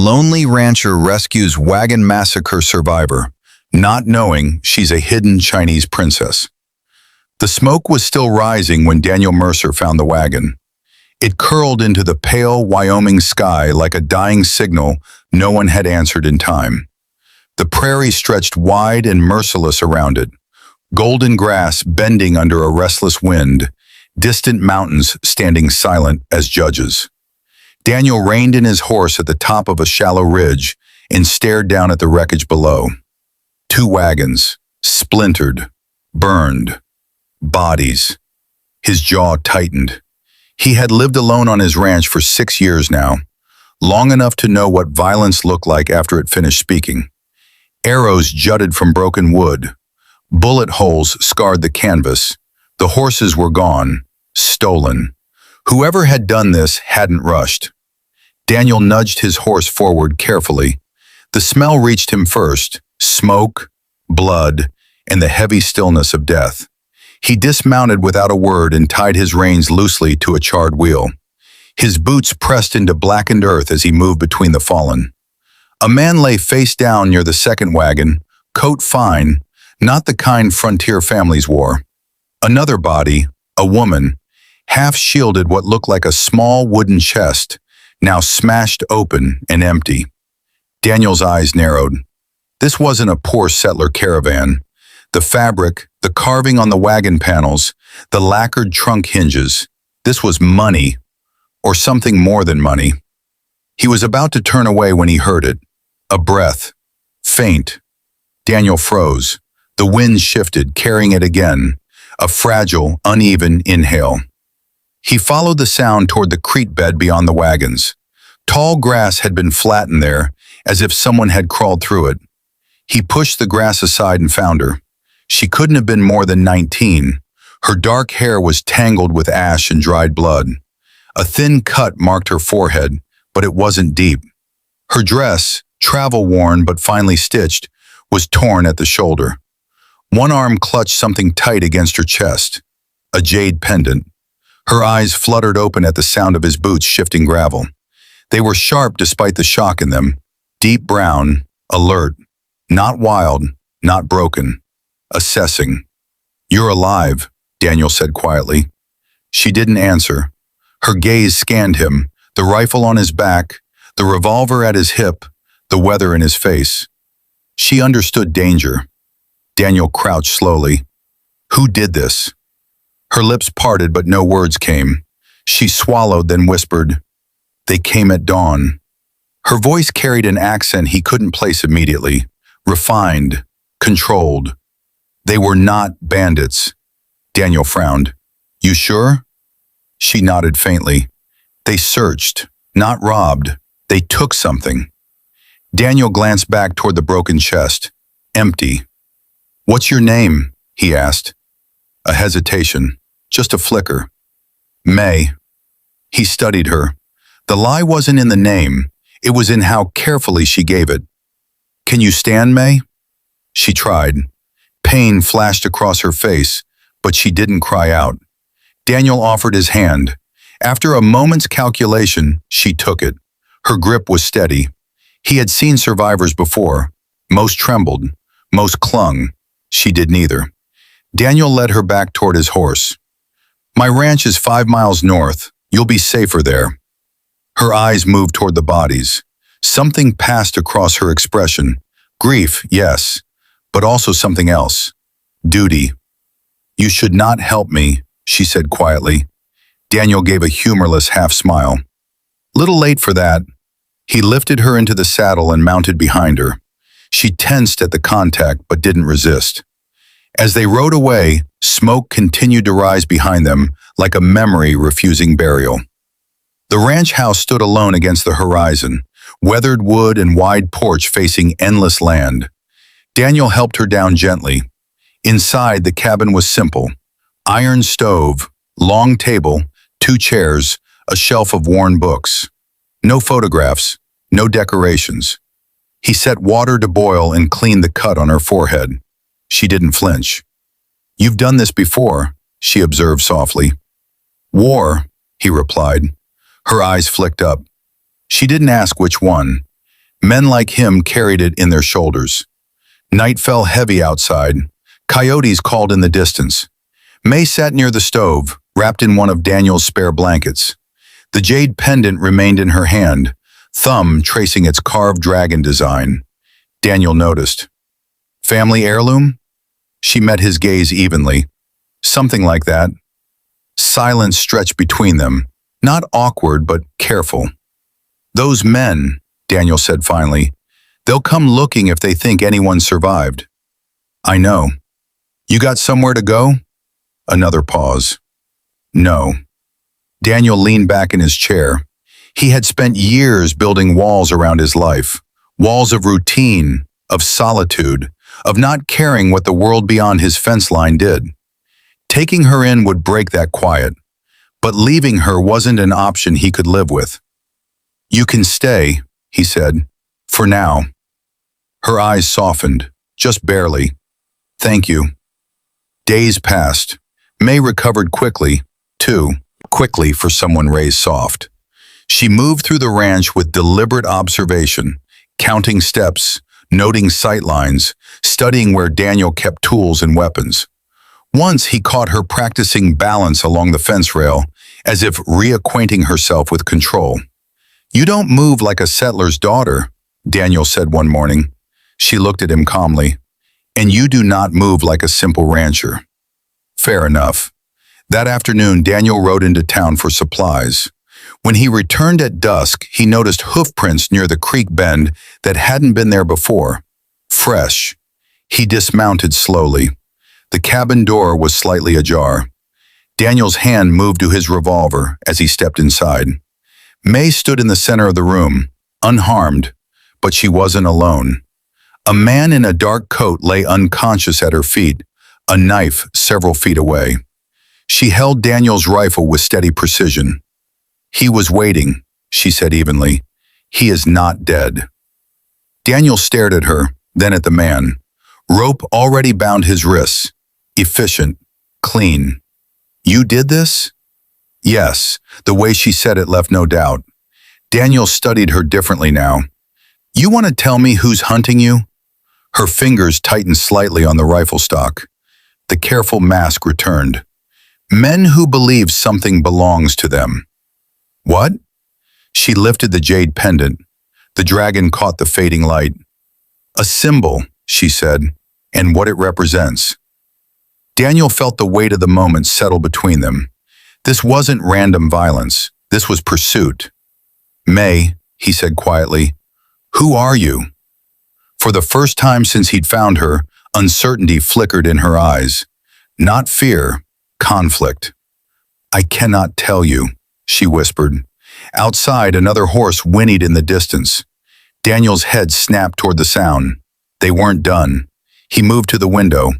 Lonely rancher rescues wagon massacre survivor, not knowing she's a hidden Chinese princess. The smoke was still rising when Daniel Mercer found the wagon. It curled into the pale Wyoming sky like a dying signal no one had answered in time. The prairie stretched wide and merciless around it, golden grass bending under a restless wind, distant mountains standing silent as judges. Daniel reined in his horse at the top of a shallow ridge and stared down at the wreckage below. 2 wagons, splintered, burned, bodies. His jaw tightened. He had lived alone on his ranch for 6 years now, long enough to know what violence looked like after it finished speaking. Arrows jutted from broken wood. Bullet holes scarred the canvas. The horses were gone, stolen. Whoever had done this hadn't rushed. Daniel nudged his horse forward carefully. The smell reached him first, smoke, blood, and the heavy stillness of death. He dismounted without a word and tied his reins loosely to a charred wheel. His boots pressed into blackened earth as he moved between the fallen. A man lay face down near the second wagon, coat fine, not the kind frontier families wore. Another body, a woman, half shielded what looked like a small wooden chest, now smashed open and empty. Daniel's eyes narrowed. This wasn't a poor settler caravan. The fabric, the carving on the wagon panels, the lacquered trunk hinges. This was money, or something more than money. He was about to turn away when he heard it. A breath. Faint. Daniel froze. The wind shifted, carrying it again. A fragile, uneven inhale. He followed the sound toward the creek bed beyond the wagons. Tall grass had been flattened there, as if someone had crawled through it. He pushed the grass aside and found her. She couldn't have been more than 19. Her dark hair was tangled with ash and dried blood. A thin cut marked her forehead, but it wasn't deep. Her dress, travel-worn but finely stitched, was torn at the shoulder. One arm clutched something tight against her chest, a jade pendant. Her eyes fluttered open at the sound of his boots shifting gravel. They were sharp despite the shock in them, deep brown, alert, not wild, not broken, assessing. "You're alive," Daniel said quietly. She didn't answer. Her gaze scanned him, the rifle on his back, the revolver at his hip, the weather in his face. She understood danger. Daniel crouched slowly. Who did this? Her lips parted, but no words came. She swallowed, then whispered, "They came at dawn." Her voice carried an accent he couldn't place immediately, refined, controlled. "They were not bandits." Daniel frowned. "You sure?" She nodded faintly. "They searched, not robbed. They took something." Daniel glanced back toward the broken chest. Empty. "What's your name?" he asked. A hesitation. Just a flicker. "May." He studied her. The lie wasn't in the name. It was in how carefully she gave it. "Can you stand, May?" She tried. Pain flashed across her face, but she didn't cry out. Daniel offered his hand. After a moment's calculation, she took it. Her grip was steady. He had seen survivors before. Most trembled. Most clung. She did neither. Daniel led her back toward his horse. "My ranch is 5 miles north. You'll be safer there." Her eyes moved toward the bodies. Something passed across her expression. Grief, yes, but also something else. Duty. "You should not help me," she said quietly. Daniel gave a humorless half-smile. Little late for that. He lifted her into the saddle and mounted behind her. She tensed at the contact but didn't resist. As they rode away, smoke continued to rise behind them like a memory refusing burial. The ranch house stood alone against the horizon, weathered wood and wide porch facing endless land. Daniel helped her down gently. Inside, the cabin was simple. Iron stove, long table, 2 chairs, a shelf of worn books. No photographs, no decorations. He set water to boil and cleaned the cut on her forehead. She didn't flinch. "You've done this before," she observed softly. "War," he replied. Her eyes flicked up. She didn't ask which one. Men like him carried it in their shoulders. Night fell heavy outside. Coyotes called in the distance. May sat near the stove, wrapped in one of Daniel's spare blankets. The jade pendant remained in her hand, thumb tracing its carved dragon design. Daniel noticed. Family heirloom? She met his gaze evenly. Something like that. Silence stretched between them, not awkward but careful. Those men, Daniel said finally, they'll come looking if they think anyone survived. I know. You got somewhere to go? Another pause. No. Daniel leaned back in his chair. He had spent years building walls around his life, walls of routine, of solitude, of not caring what the world beyond his fence line did. Taking her in would break that quiet, but leaving her wasn't an option he could live with. You can stay, he said, for now. Her eyes softened, just barely. Thank you. Days passed. May recovered quickly, too quickly for someone raised soft. She moved through the ranch with deliberate observation, counting steps, noting sight lines, studying where Daniel kept tools and weapons. Once he caught her practicing balance along the fence rail, as if reacquainting herself with control. You don't move like a settler's daughter, Daniel said one morning. She looked at him calmly. And you do not move like a simple rancher. Fair enough. That afternoon, Daniel rode into town for supplies. When he returned at dusk, he noticed hoofprints near the creek bend that hadn't been there before. Fresh. He dismounted slowly. The cabin door was slightly ajar. Daniel's hand moved to his revolver as he stepped inside. May stood in the center of the room, unharmed, but she wasn't alone. A man in a dark coat lay unconscious at her feet, a knife several feet away. She held Daniel's rifle with steady precision. He was waiting, she said evenly. He is not dead. Daniel stared at her, then at the man. Rope already bound his wrists. Efficient, clean. You did this? Yes, the way she said it left no doubt. Daniel studied her differently now. You want to tell me who's hunting you? Her fingers tightened slightly on the rifle stock. The careful mask returned. Men who believe something belongs to them. What? She lifted the jade pendant. The dragon caught the fading light. A symbol, she said, and what it represents. Daniel felt the weight of the moment settle between them. This wasn't random violence. This was pursuit. May, he said quietly, who are you? For the first time since he'd found her, uncertainty flickered in her eyes. Not fear, conflict. I cannot tell you, she whispered. Outside, another horse whinnied in the distance. Daniel's head snapped toward the sound. They weren't done. He moved to the window.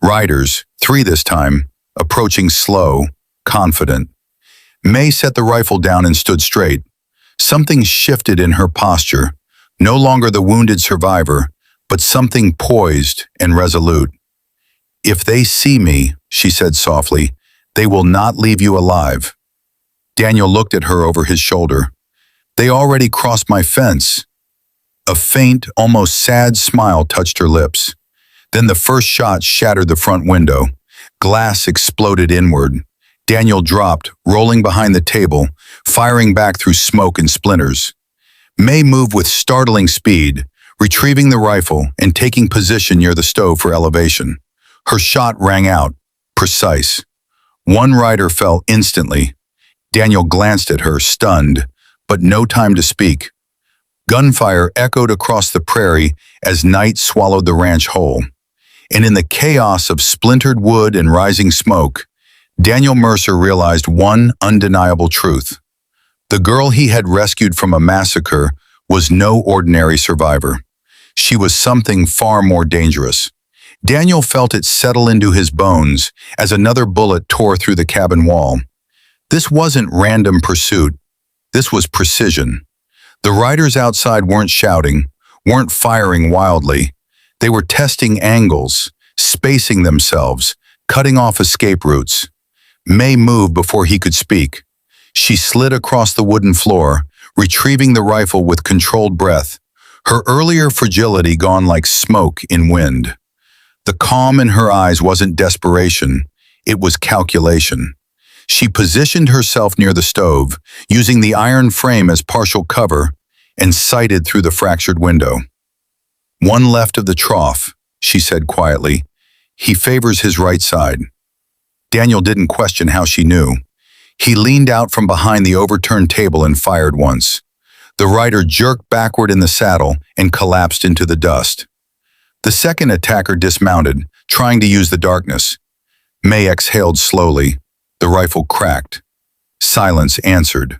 Riders, 3 this time, approaching slow, confident. May set the rifle down and stood straight. Something shifted in her posture. No longer the wounded survivor, but something poised and resolute. If they see me, she said softly, they will not leave you alive. Daniel looked at her over his shoulder. They already crossed my fence. A faint, almost sad smile touched her lips. Then the first shot shattered the front window. Glass exploded inward. Daniel dropped, rolling behind the table, firing back through smoke and splinters. May moved with startling speed, retrieving the rifle and taking position near the stove for elevation. Her shot rang out, precise. One rider fell instantly. Daniel glanced at her, stunned, but no time to speak. Gunfire echoed across the prairie as night swallowed the ranch whole. And in the chaos of splintered wood and rising smoke, Daniel Mercer realized one undeniable truth. The girl he had rescued from a massacre was no ordinary survivor. She was something far more dangerous. Daniel felt it settle into his bones as another bullet tore through the cabin wall. This wasn't random pursuit. This was precision. The riders outside weren't shouting, weren't firing wildly. They were testing angles, spacing themselves, cutting off escape routes. May moved before he could speak. She slid across the wooden floor, retrieving the rifle with controlled breath. Her earlier fragility gone like smoke in wind. The calm in her eyes wasn't desperation, it was calculation. She positioned herself near the stove, using the iron frame as partial cover, and sighted through the fractured window. "One left of the trough," she said quietly. "He favors his right side." Daniel didn't question how she knew. He leaned out from behind the overturned table and fired once. The rider jerked backward in the saddle and collapsed into the dust. The second attacker dismounted, trying to use the darkness. May exhaled slowly. The rifle cracked. Silence answered.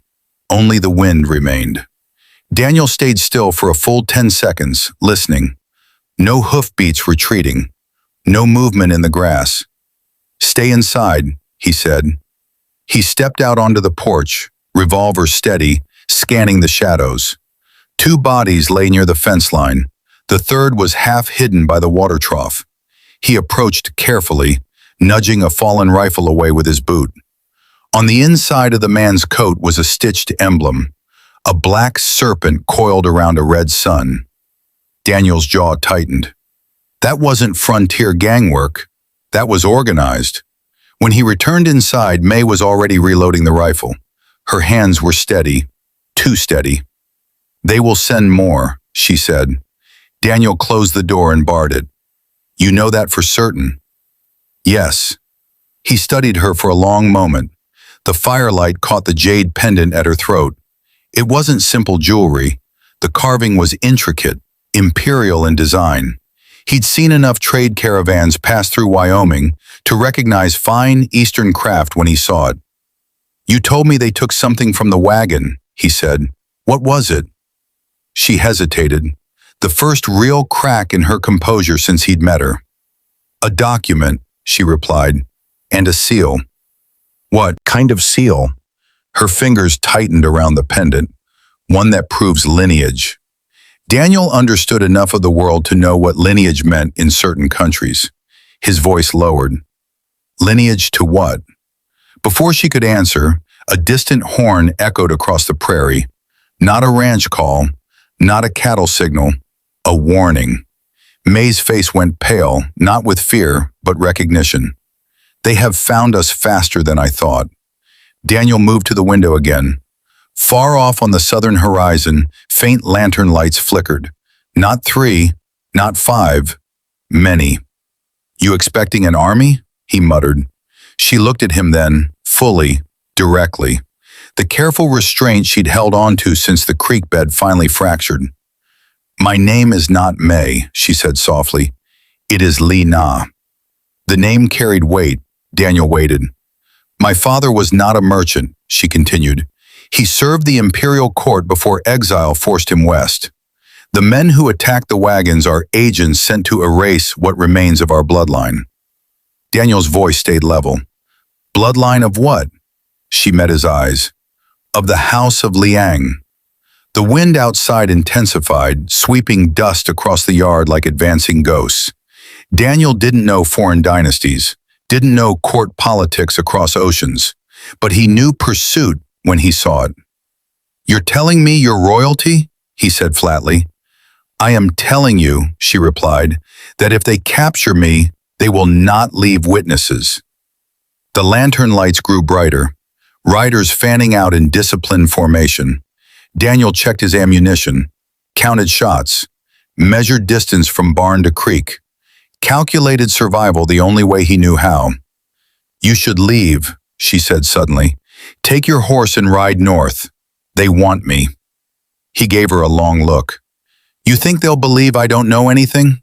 Only the wind remained. Daniel stayed still for a full 10 seconds, listening. No hoofbeats retreating. No movement in the grass. "Stay inside," he said. He stepped out onto the porch, revolver steady, scanning the shadows. 2 bodies lay near the fence line. The third was half hidden by the water trough. He approached carefully, nudging a fallen rifle away with his boot. On the inside of the man's coat was a stitched emblem, a black serpent coiled around a red sun. Daniel's jaw tightened. That wasn't frontier gang work. That was organized. When he returned inside, May was already reloading the rifle. Her hands were steady, too steady. "They will send more," she said. Daniel closed the door and barred it. "You know that for certain?" "Yes." He studied her for a long moment. The firelight caught the jade pendant at her throat. It wasn't simple jewelry. The carving was intricate, imperial in design. He'd seen enough trade caravans pass through Wyoming to recognize fine Eastern craft when he saw it. "You told me they took something from the wagon," he said. "What was it?" She hesitated, the first real crack in her composure since he'd met her. "A document," she replied, "and a seal." "What kind of seal?" Her fingers tightened around the pendant. "One that proves lineage." Daniel understood enough of the world to know what lineage meant in certain countries. His voice lowered. "Lineage to what?" Before she could answer, a distant horn echoed across the prairie. Not a ranch call, not a cattle signal, a warning. May's face went pale, not with fear, but recognition. "They have found us faster than I thought." Daniel moved to the window again. Far off on the southern horizon, faint lantern lights flickered. Not 3, not 5, many. "You expecting an army?" he muttered. She looked at him then, fully, directly. The careful restraint she'd held on to since the creek bed finally fractured. "My name is not May," she said softly. "It is Li Na." The name carried weight. Daniel waited. "My father was not a merchant," she continued. "He served the imperial court before exile forced him west. The men who attacked the wagons are agents sent to erase what remains of our bloodline." Daniel's voice stayed level. "Bloodline of what?" She met his eyes. "Of the House of Liang." The wind outside intensified, sweeping dust across the yard like advancing ghosts. Daniel didn't know foreign dynasties, didn't know court politics across oceans, but he knew pursuit when he saw it. "You're telling me you're royalty?" he said flatly. "I am telling you," she replied, "that if they capture me, they will not leave witnesses." The lantern lights grew brighter, riders fanning out in disciplined formation. Daniel checked his ammunition, counted shots, measured distance from barn to creek, calculated survival the only way he knew how. "You should leave," she said suddenly. "Take your horse and ride north. They want me." He gave her a long look. "You think they'll believe I don't know anything?"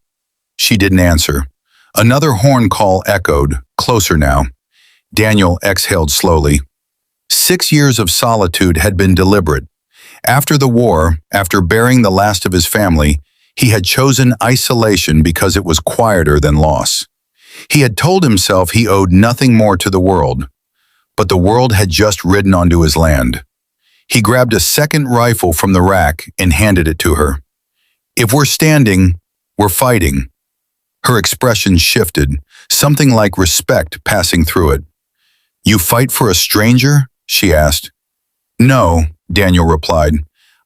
She didn't answer. Another horn call echoed, closer now. Daniel exhaled slowly. 6 years of solitude had been deliberate. After the war, after burying the last of his family, he had chosen isolation because it was quieter than loss. He had told himself he owed nothing more to the world, but the world had just ridden onto his land. He grabbed a second rifle from the rack and handed it to her. "If we're standing, we're fighting." Her expression shifted, something like respect passing through it. "You fight for a stranger?" she asked. "No," Daniel replied.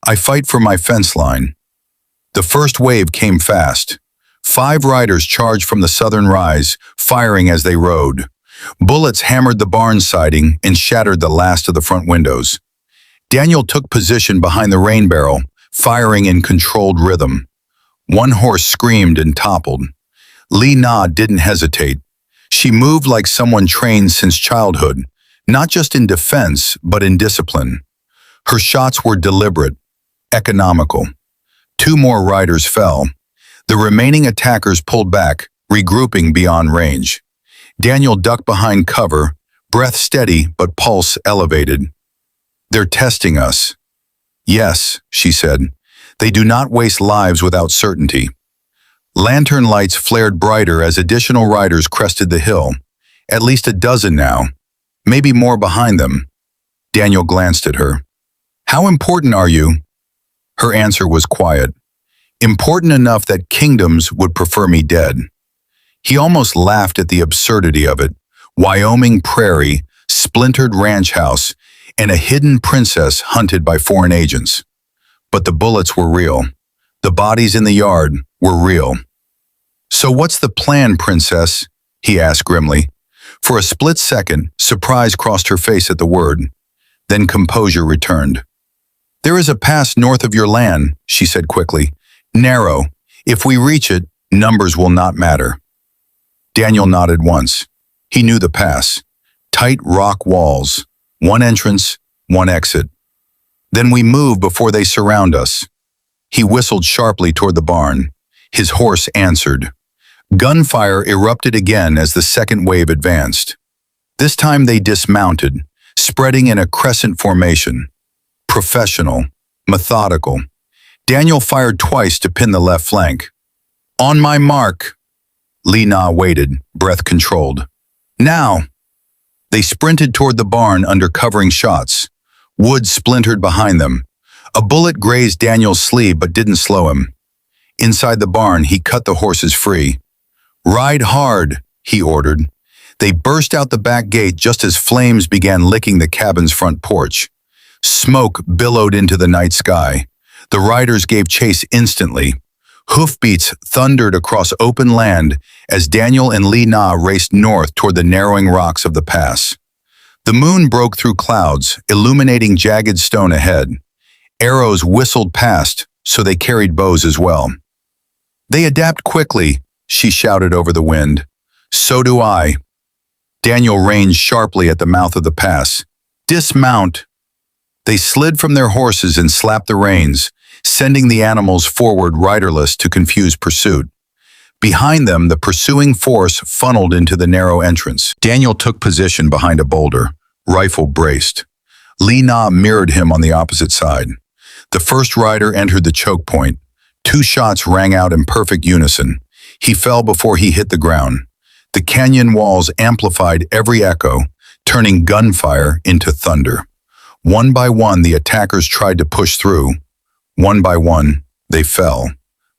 "I fight for my fence line." The first wave came fast. 5 riders charged from the southern rise, firing as they rode. Bullets hammered the barn siding and shattered the last of the front windows. Daniel took position behind the rain barrel, firing in controlled rhythm. One horse screamed and toppled. Li Na didn't hesitate. She moved like someone trained since childhood, not just in defense, but in discipline. Her shots were deliberate, economical. 2 more riders fell. The remaining attackers pulled back, regrouping beyond range. Daniel ducked behind cover, breath steady but pulse elevated. "They're testing us." "Yes," she said. "They do not waste lives without certainty." Lantern lights flared brighter as additional riders crested the hill. At least a dozen now, maybe more behind them. Daniel glanced at her. "How important are you?" Her answer was quiet. "Important enough that kingdoms would prefer me dead." He almost laughed at the absurdity of it. Wyoming prairie, splintered ranch house, and a hidden princess hunted by foreign agents. But the bullets were real. The bodies in the yard were real. "So what's the plan, princess?" he asked grimly. For a split second, surprise crossed her face at the word. Then composure returned. "There is a pass north of your land," she said quickly. "Narrow. If we reach it, numbers will not matter." Daniel nodded once. He knew the pass. Tight rock walls. One entrance, one exit. "Then we move before they surround us." He whistled sharply toward the barn. His horse answered. Gunfire erupted again as the second wave advanced. This time they dismounted, spreading in a crescent formation. Professional, methodical. Daniel fired twice to pin the left flank. "On my mark." Li Na waited, breath controlled. "Now." They sprinted toward the barn under covering shots. Wood splintered behind them. A bullet grazed Daniel's sleeve but didn't slow him. Inside the barn, he cut the horses free. "Ride hard," he ordered. They burst out the back gate just as flames began licking the cabin's front porch. Smoke billowed into the night sky. The riders gave chase instantly. Hoofbeats thundered across open land as Daniel and Li Na raced north toward the narrowing rocks of the pass. The moon broke through clouds, illuminating jagged stone ahead. Arrows whistled past, so they carried bows as well. "They adapt quickly," she shouted over the wind. "So do I." Daniel reined sharply at the mouth of the pass. "Dismount." They slid from their horses and slapped the reins, sending the animals forward riderless to confuse pursuit. Behind them, the pursuing force funneled into the narrow entrance. Daniel took position behind a boulder, rifle braced. Li Na mirrored him on the opposite side. The first rider entered the choke point. 2 shots rang out in perfect unison. He fell before he hit the ground. The canyon walls amplified every echo, turning gunfire into thunder. One by one, the attackers tried to push through. One by one, they fell.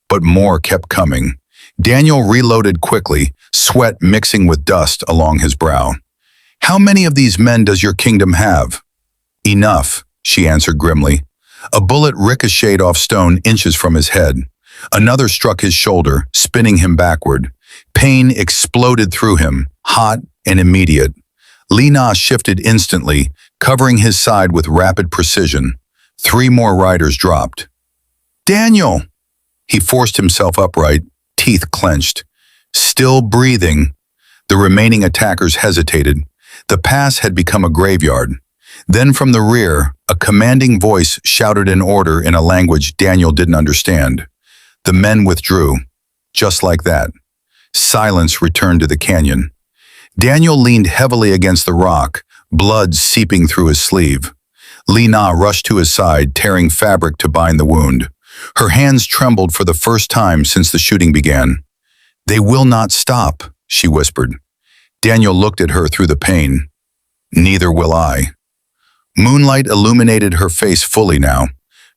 But more kept coming. Daniel reloaded quickly, sweat mixing with dust along his brow. "How many of these men does your kingdom have?" "Enough," she answered grimly. A bullet ricocheted off stone inches from his head. Another struck his shoulder, spinning him backward. Pain exploded through him, hot and immediate. Li Na shifted instantly, covering his side with rapid precision. 3 more riders dropped. "Daniel!" He forced himself upright, teeth clenched. Still breathing. The remaining attackers hesitated. The pass had become a graveyard. Then from the rear, a commanding voice shouted an order in a language Daniel didn't understand. The men withdrew. Just like that. Silence returned to the canyon. Daniel leaned heavily against the rock, blood seeping through his sleeve. Li Na rushed to his side, tearing fabric to bind the wound. Her hands trembled for the first time since the shooting began. "They will not stop," she whispered. Daniel looked at her through the pain. "Neither will I." Moonlight illuminated her face fully now,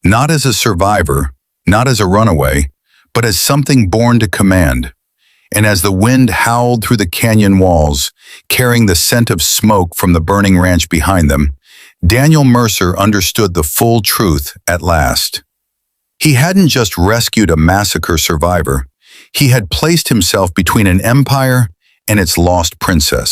not as a survivor, not as a runaway, but as something born to command. And as the wind howled through the canyon walls, carrying the scent of smoke from the burning ranch behind them, Daniel Mercer understood the full truth at last. He hadn't just rescued a massacre survivor, he had placed himself between an empire and its lost princess.